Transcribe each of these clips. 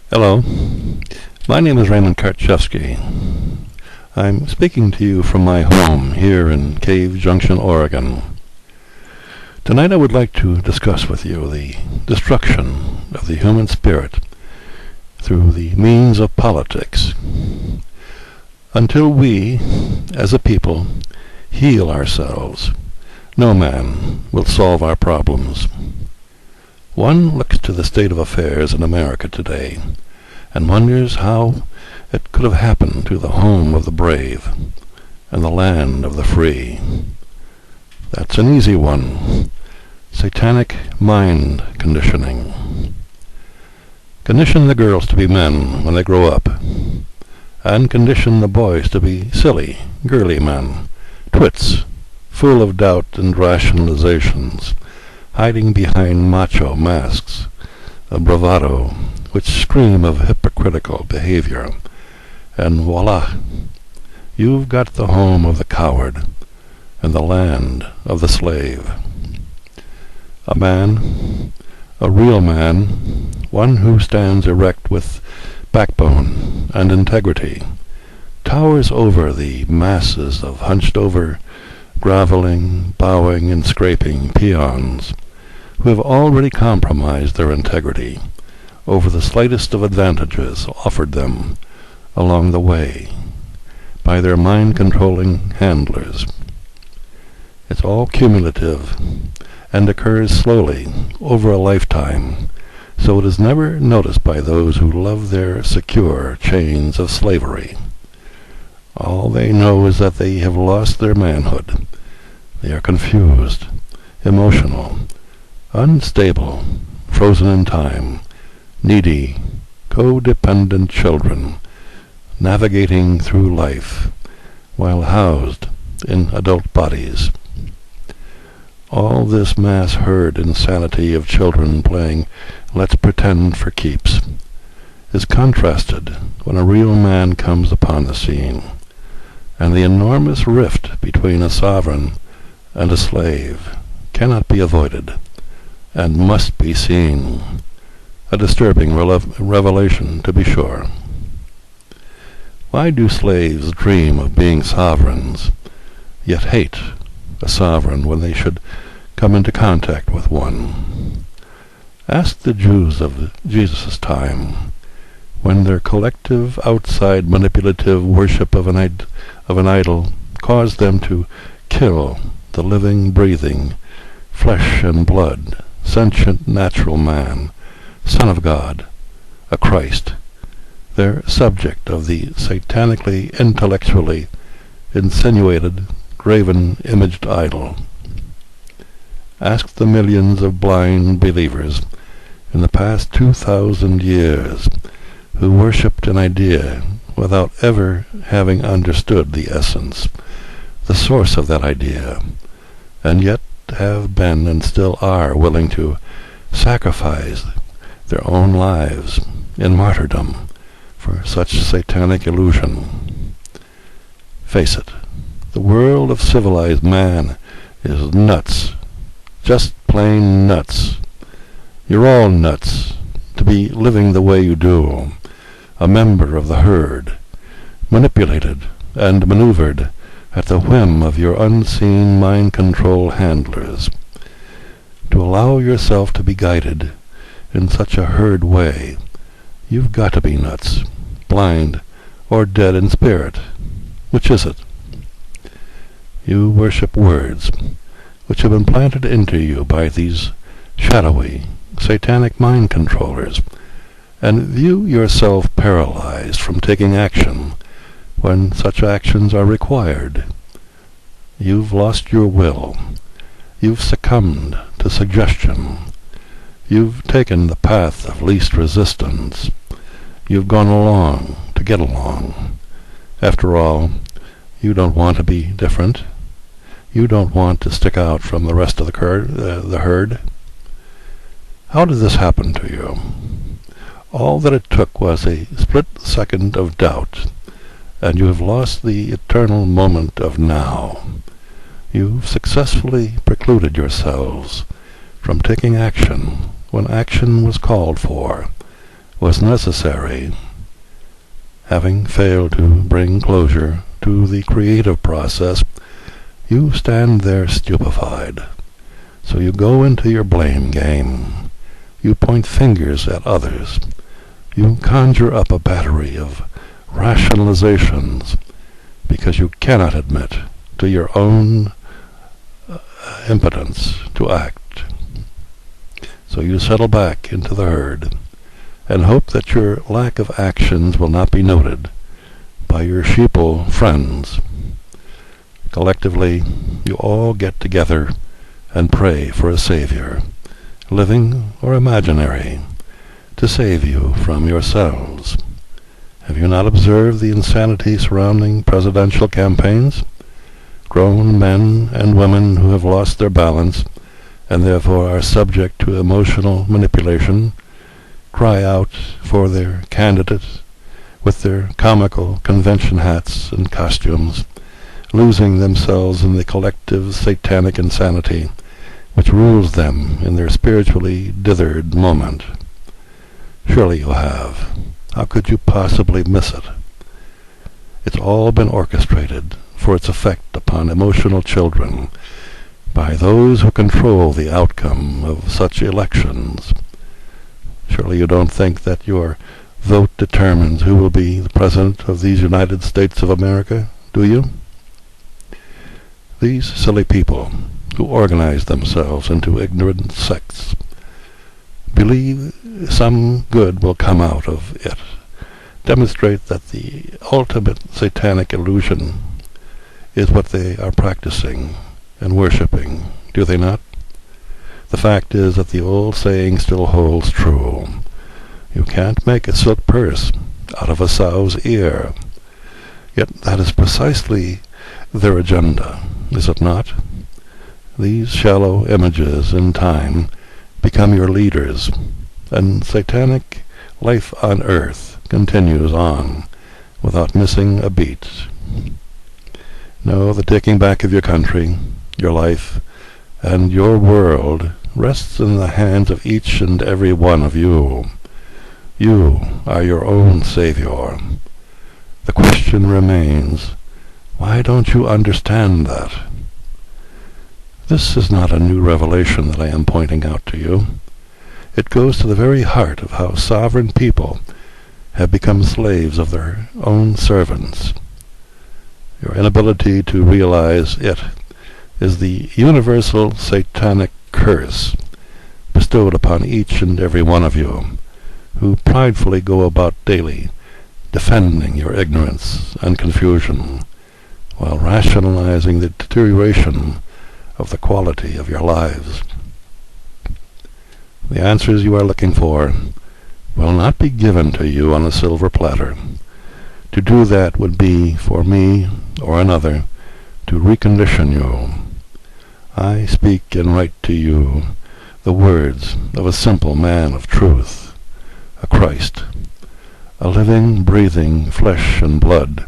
Hello, my name is Raymond Karczewski. I'm speaking to you from my home here in Cave Junction, Oregon. Tonight I would like to discuss with you the destruction of the human spirit through the means of politics. Until we, as a people, heal ourselves, no man will solve our problems. One looks to the state of affairs in America today and wonders how it could have happened to the home of the brave and the land of the free. That's an easy one. Satanic mind conditioning. Condition the girls to be men when they grow up, and condition the boys to be silly, girly men, twits, full of doubt and rationalizations, hiding behind macho masks of bravado which scream of hypocritical behavior. And voila, you've got the home of the coward and the land of the slave. A man, a real man, one who stands erect with backbone and integrity, towers over the masses of hunched-over, groveling, bowing, and scraping peons who have already compromised their integrity over the slightest of advantages offered them along the way by their mind-controlling handlers. It's all cumulative and occurs slowly over a lifetime, so it is never noticed by those who love their secure chains of slavery. All they know is that they have lost their manhood. They are confused, emotional, unstable, frozen in time, needy, codependent children, navigating through life while housed in adult bodies. All this mass herd insanity of children playing let's pretend for keeps is contrasted when a real man comes upon the scene, and the enormous rift between a sovereign and a slave cannot be avoided and must be seen. A disturbing revelation, to be sure. Why do slaves dream of being sovereigns, yet hate a sovereign when they should come into contact with one? Ask the Jews of Jesus' time, when their collective outside manipulative worship of an idol caused them to kill the living, breathing, flesh and blood, sentient natural man, Son of God, a Christ, their subject of the satanically, intellectually insinuated, graven, imaged idol. Ask the millions of blind believers in the past 2,000 years who worshipped an idea without ever having understood the essence, the source of that idea, and yet have been and still are willing to sacrifice their own lives in martyrdom for such satanic illusion. Face it, the world of civilized man is nuts, just plain nuts. You're all nuts to be living the way you do, a member of the herd, manipulated and maneuvered at the whim of your unseen mind control handlers. To allow yourself to be guided in such a herd way, you've got to be nuts, blind, or dead in spirit. Which is it? You worship words which have been planted into you by these shadowy, satanic mind controllers, and view yourself paralyzed from taking action when such actions are required. You've lost your will. You've succumbed to suggestion. You've taken the path of least resistance. You've gone along to get along. After all, you don't want to be different. You don't want to stick out from the rest of the herd. How did this happen to you? All that it took was a split second of doubt, and you have lost the eternal moment of now. You've successfully precluded yourselves from taking action when action was called for, was necessary, having failed to bring closure to the creative process, you stand there stupefied. So you go into your blame game. You point fingers at others. You conjure up a battery of rationalizations because you cannot admit to your own impotence to act. So you settle back into the herd and hope that your lack of actions will not be noted by your sheeple friends. Collectively, you all get together and pray for a savior, living or imaginary, to save you from yourselves. Have you not observed the insanity surrounding presidential campaigns? Grown men and women who have lost their balance and therefore are subject to emotional manipulation cry out for their candidate with their comical convention hats and costumes, losing themselves in the collective satanic insanity which rules them in their spiritually dithered moment. Surely you have. How could you possibly miss it? It's all been orchestrated for its effect upon emotional children by those who control the outcome of such elections. Surely you don't think that your vote determines who will be the President of these United States of America, do you? These silly people who organize themselves into ignorant sects believe some good will come out of it, demonstrate that the ultimate satanic illusion is what they are practicing and worshipping, do they not? The fact is that the old saying still holds true. You can't make a silk purse out of a sow's ear. Yet that is precisely their agenda, is it not? These shallow images in time become your leaders, and satanic life on earth continues on without missing a beat. No, the taking back of your country, your life, and your world rests in the hands of each and every one of you. You are your own savior. The question remains, why don't you understand that? This is not a new revelation that I am pointing out to you. It goes to the very heart of how sovereign people have become slaves of their own servants. Your inability to realize it is the universal satanic curse bestowed upon each and every one of you, who pridefully go about daily defending your ignorance and confusion, while rationalizing the deterioration of the quality of your lives. The answers you are looking for will not be given to you on a silver platter. To do that would be, for me or another, to recondition you. I speak and write to you the words of a simple man of truth, a Christ, a living, breathing, flesh and blood,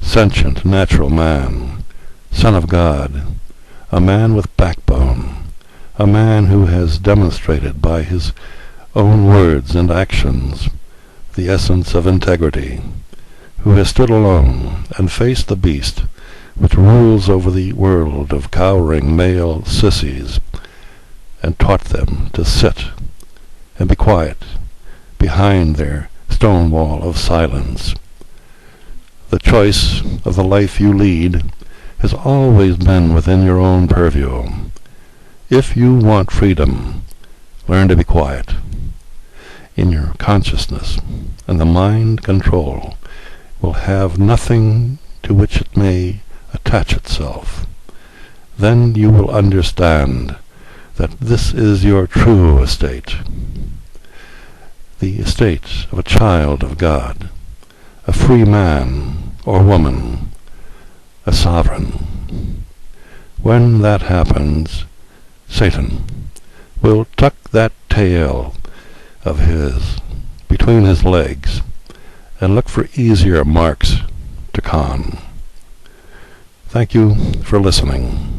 sentient, natural man, Son of God, a man with backbone, a man who has demonstrated by his own words and actions the essence of integrity, who has stood alone and faced the beast which rules over the world of cowering male sissies, and taught them to sit and be quiet behind their stone wall of silence. The choice of the life you lead has always been within your own purview. If you want freedom, learn to be quiet in your consciousness, and the mind control will have nothing to which it may attach itself. Then you will understand that this is your true estate, the estate of a child of God, a free man or woman, a sovereign. When that happens, Satan will tuck that tail of his between his legs and look for easier marks to con. Thank you for listening.